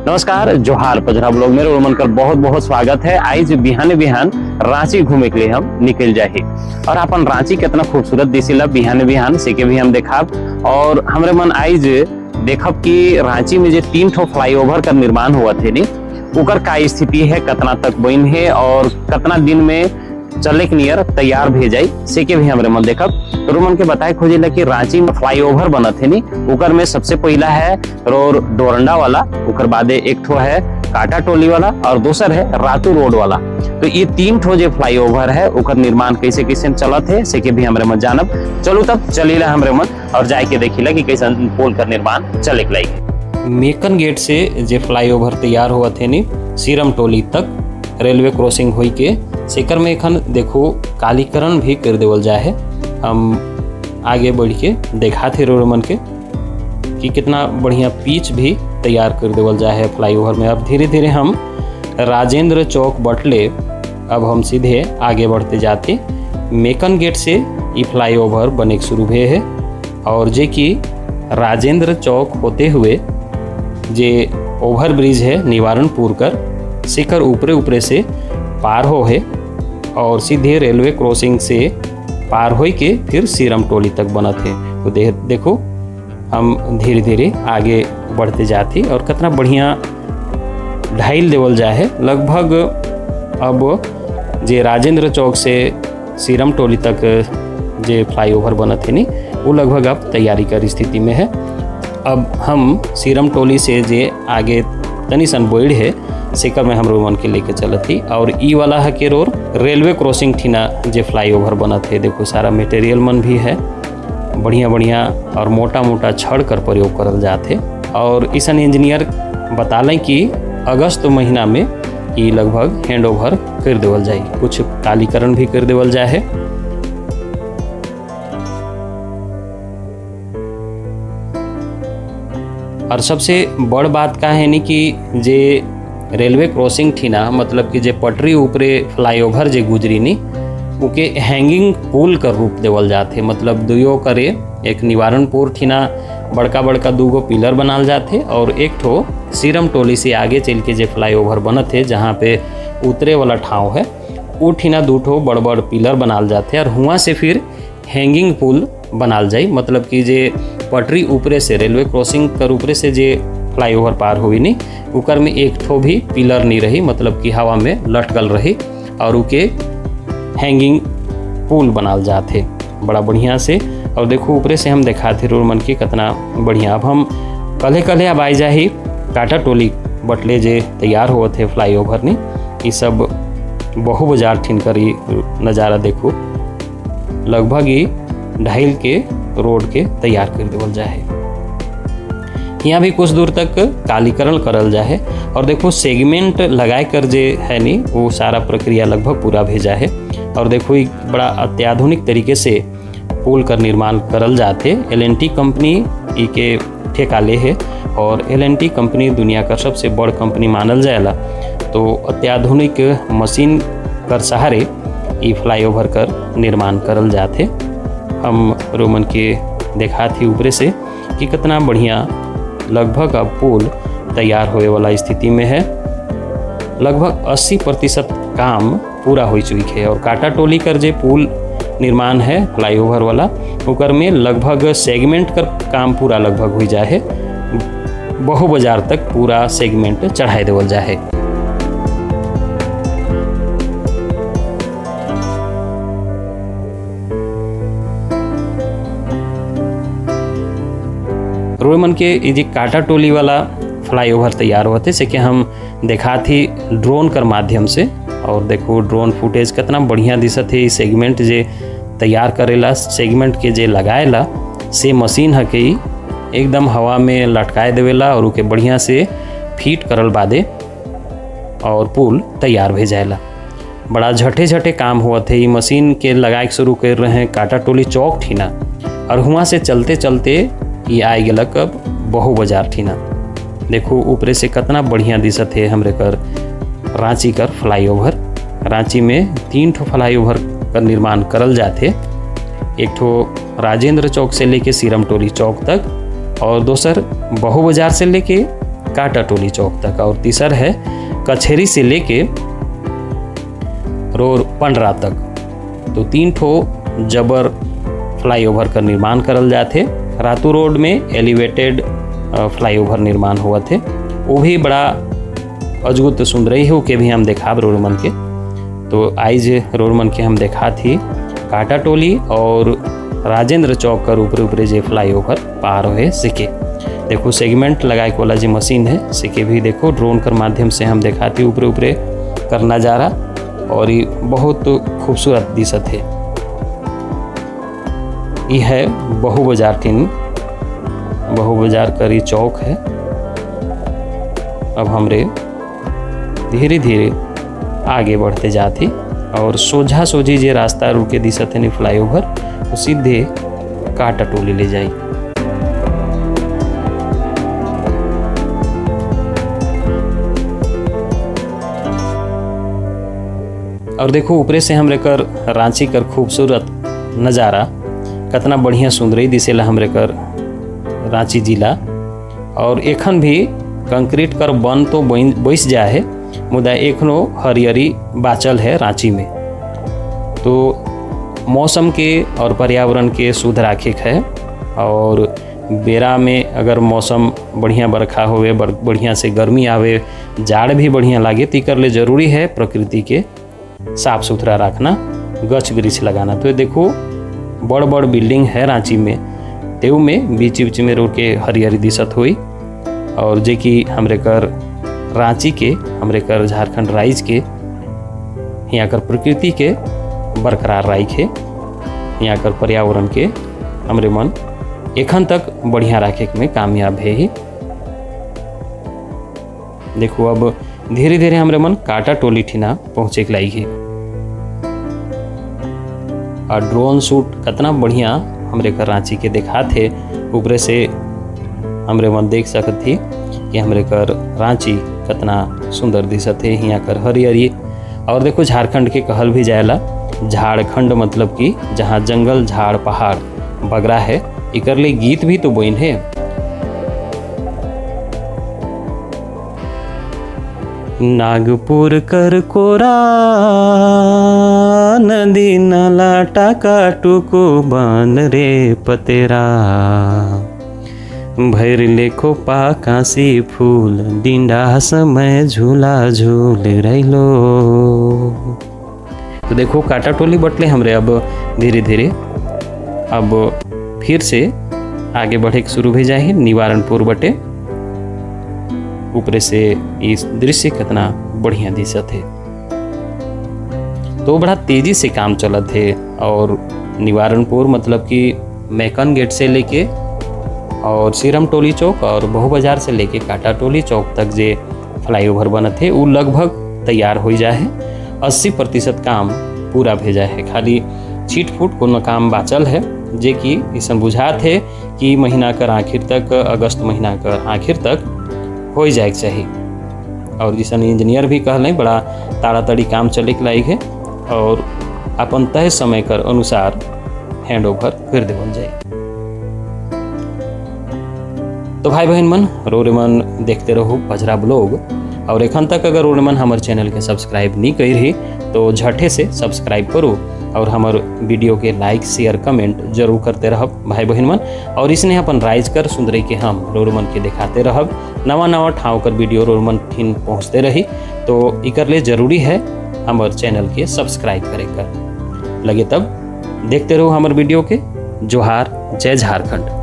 नमस्कार, जोहार पजरा ब्लॉग में रोमन कर बहुत बहुत स्वागत है। आज बिहान बिहान रांची घूमे के लिए हम निकल जाए और अपन रांची कितना खूबसूरत दिसिला बिहान बिहान से के भी हम देखब। और हमरे मन आज देखब कि रांची में जो 3 ठो फ्लाईओवर का निर्माण हुआ थे नी उकर का स्थिति है, कितना तक बन है और कितना दिन में चले के नियर तैयार भे जाई से के भी हमरे मन देखब। तो रोमन के बताए खोजिला कि रांची में फ्लाईओवर बना थे नी उकर में सबसे पहला है रोड डोरंडा वाला, उकर बादे एक ठो है काटा टोली वाला और दूसर है रातू रोड वाला। तो ये 3 ठो जो फ्लाईओवर है उकर निर्माण कैसे कैसे चलत है से के भी हमरे मन जानब। चलो तब चलीला हमरे मन और जाए के देखिला कि कैसा पुल का निर्माण चले के लायक। मेकन गेट से जो फ्लाईओवर तैयार हुआ थे नी सीरम टोली तक रेलवे क्रॉसिंग हुई के सेकर में एखन देखो कालीकरण भी कर देवल जाए है। हम आगे बढ़ के देखा थे रोमन के कि कितना बढ़िया पिच भी तैयार कर देवल जाए है फ्लाईओवर में। अब धीरे धीरे हम राजेंद्र चौक बटले अब हम सीधे आगे बढ़ते जाते मेकन गेट से ये फ्लाईओवर बने शुरू हुए है और जे कि राजेंद्र चौक होते हुए जे ओवर ब्रिज है निवारणपुर कर शिखर ऊपरे ऊपरे से पार हो है और सीधे रेलवे क्रॉसिंग से पार हो के फिर सीरम टोली तक बना थे। तो देखो हम धीरे धीरे आगे बढ़ते जाते और कितना बढ़िया ढाइल देवल जाए है। लगभग अब जे राजेंद्र चौक से सीरम टोली तक जे फ्लाईओवर बना थे नी वो लगभग अब तैयारी कर स्थिति में है। अब हम सीरम टोली से जे आगे तनी सन बोइड है सेकर में हम रोमन के लेके चलत थी और ई वाला है के रोर रेलवे क्रॉसिंग ठीना जे फ्लाईओवर बना थे। देखो सारा मटेरियल मन भी है बढ़िया बढ़िया और मोटा मोटा छड़ कर प्रयोग करल जाते और ईसन इंजीनियर बतालें कि अगस्त महीना में ये लगभग हैंड ओवर कर देवल जाए, कुछ कालीकरण भी कर देवल जाए है। और सबसे बड़ बात का है नी कि जे रेलवे क्रॉसिंग ठीना मतलब कि जे पटरी ऊपरे फ्लाईओवर जे गुजरी नी उके हैंगिंग पुल कर रूप देवल जाते। मतलब दुयो करे एक निवारणपुर ठीना बड़का बड़का 2 पिलर बनाल जाते और एक ठो सीरम टोली से आगे चल के जे फ्लाईओवर बनत है जहाँ पे उतरे वाला ठाव है वो ठीना 2 ठो बड़ बड़ पिलर बनाल जाते और हुआ से फिर हैंगिंग पुल बनाल जाए। मतलब कि जे पटरी ऊपरे से रेलवे क्रॉसिंग कर ऊपरे से जे फ्लाईओवर पार हुई नी उकर में एक ठो भी पिलर नहीं रही, मतलब कि हवा में लटकल रही और उके हैंगिंग पुल बनाल जाते बड़ा बढ़िया से। और देखो ऊपरे से हम दिखाते रोमन की कितना बढ़िया। अब हम कल अब आई जाही काटा टोली बटले जे तैयार हुए थे फ्लाईओवर नी ये सब बहु बाजार ठीन कर नज़ारा देखो लगभग ही ढाइल के रोड के तैयार कर देवल जाए। यहाँ भी कुछ दूर तक कालीकरण करल जाए और देखो सेगमेंट लगाए कर जे है नी वो सारा प्रक्रिया लगभग पूरा भेजा है। और देखो एक बड़ा अत्याधुनिक तरीके से पुल का निर्माण करल जाते। L&T कंपनी ई के ठेका ले है और L&T कंपनी दुनिया का सबसे बड़ कंपनी मानल जाएला। तो अत्याधुनिक मशीन कर सहारे ई फ्लाईओवर कर निर्माण करल जाते। हम रोमन के देखा थी ऊपरे से कि कितना बढ़िया लगभग अब पुल तैयार होने वाला स्थिति में है। लगभग 80% काम पूरा हो चुकी है और काटा टोली कर जे पुल निर्माण है फ्लाईओवर वाला उकर में लगभग सेगमेंट कर काम पूरा लगभग हो जाए है। बहु बाजार तक पूरा सेगमेंट चढ़ाई देवल जाए। रोमन के ये काटा टोली वाला फ्लाईओवर तैयार होते से कि हम देखा थी ड्रोन कर माध्यम से और देखो ड्रोन फुटेज कितना बढ़िया दिशत है। सेगमेंट जे तैयार करेला सेगमेंट के जे लगाएला से मशीन है कि एकदम हवा में लटकाए देवेला और उके बढ़िया से फिट करल बादे और पुल तैयार हो जाएला। बड़ा झटे झटे काम हुआ थे। ये मशीन के लगाए शुरू कर रहे हैं काटा टोली चौक ठीना और हुआ से चलते चलते ये आए गलक अब बहु बाजार ठीना। देखो ऊपरे से कितना बढ़िया दिशत है हमरे कर रांची कर फ्लाईओवर। रांची में 3 ठो फ्लाईओवर का निर्माण करल जाते। एक ठो राजेंद्र चौक से लेके सीरम टोली चौक तक और दूसर बहु बाजार से लेके काटा टोली चौक तक, और तीसर है कचहरी से लेके रोड पंडरा तक। तो 3 ठो जबर फ्लाईओवर का निर्माण करल जाते। रातू रोड में एलिवेटेड फ्लाईओवर निर्माण हुआ थे, वो भी बड़ा अजगुत सुंदरई हो के भी हम देखा रोड मन के। तो आइज रोड मन के हम देखा थी काटा टोली और राजेंद्र चौक कर ऊपरे ऊपरे जे फ्लाईओवर पार है सिके। देखो सेगमेंट लगाए वाला जो मशीन है सिके भी देखो ड्रोन कर माध्यम से हम दिखाती ऊपरे ऊपरे कर नज़ारा, और ये बहुत खूबसूरत दिशत है। ये है बहु बाजार करी चौक है। अब हमरे धीरे धीरे आगे बढ़ते जाती और सोझा सोझी जे रास्ता रुके दिशत है फ्लाईओवर तो सीधे काटा टोली ले जाई। और देखो ऊपरे से हमरे कर रांची कर खूबसूरत नज़ारा कितना बढ़िया सुंदरई दिसेला हमरे कर रांची जिला। और एखन भी कंक्रीट कर बन तो बैस जा है, मुदा एखनो हरियरी बाचल है रांची में। तो मौसम के और पर्यावरण के शुद्ध राखे है, और बेरा में अगर मौसम बढ़िया बरखा होवे, बढ़िया से गर्मी आवे, जाड़ भी बढ़िया लागे, तो कर ले जरूरी है प्रकृति के साफ सुथरा रखना, गछ वृक्ष लगाना। तो देखो बड़ बड़ बिल्डिंग है रांची में, तेऊ में बीच बीच में रोड के हरियरी दिशत हुई। और जे कि हमरे कर रांची के, हमरे कर झारखंड राज्य के यहाँ कर प्रकृति के बरकरार राखे, यहाँ कर पर्यावरण के हमरे मन एखन तक बढ़िया रखे में कामयाब है ही। देखो अब धीरे धीरे हमरे मन काटा टोली ठीना पहुँचे के लाई है। और ड्रोन शूट कितना बढ़िया हमरे कर रांची के देखा थे, ऊपरे से हमरे मन देख सकत थी कि हमरे कर रांची कितना सुंदर दिशत है, यहाँ कर हरियरी। और देखो झारखंड के कहल भी जाएला झारखंड, मतलब कि जहाँ जंगल झाड़ पहाड़ बगरा है, इकर ले गीत भी तो बोइन है। नागपुर कर कोरा नदी नाला टाका टुको बन रे पतेरा, भैर लेखो पाकासी फूल डिंडा समय झूला झूल रैलो। तो देखो काटा टोली बटले हमरे अब धीरे धीरे अब फिर से आगे बढ़े के शुरू हो जाए निवारणपुर बटे। ऊपरे से इस दृश्य कितना बढ़िया दिशत है। तो बड़ा तेजी से काम चलत है, और निवारणपुर मतलब कि मैकन गेट से लेके और सीरम टोली चौक और बहु बाजार से लेके काटा टोली चौक तक जे फ्लाईओवर बनत है वो लगभग तैयार हो जाए है। 80% काम पूरा भेजा है, खाली छीट फूट कोनो काम बाचल है, जे कि ऐसा बुझात है कि महीना कर आखिर तक, अगस्त महीना कर आखिर तक हो जाए चाहिए। और जैसा इंजीनियर भी कहले बड़ा ताड़ाताड़ी काम चले के लायक है, और अपन तय समय कर अनुसार हैंड ओवर कर देवल जाए। तो भाई बहन मन रोरे मन देखते रहो पजरा ब्लॉग, और एखन तक अगर रोरे मन हमारे चैनल के सब्सक्राइब नहीं कर रही तो झटे से सब्सक्राइब करो, और हमारे वीडियो के लाइक शेयर कमेंट जरूर करते रहब भाई बहन मन। और इसने अपन राइज कर सुंदरी के हम रोर मन के दिखाते रहब, नवा नवा ठाव कर वीडियो रोर मन ठीन पहुँचते रही। तो इकर ले जरूरी है हमारे चैनल के सब्सक्राइब करे कर लगे, तब देखते रहो हमारे वीडियो के। जोहार, जय झारखंड।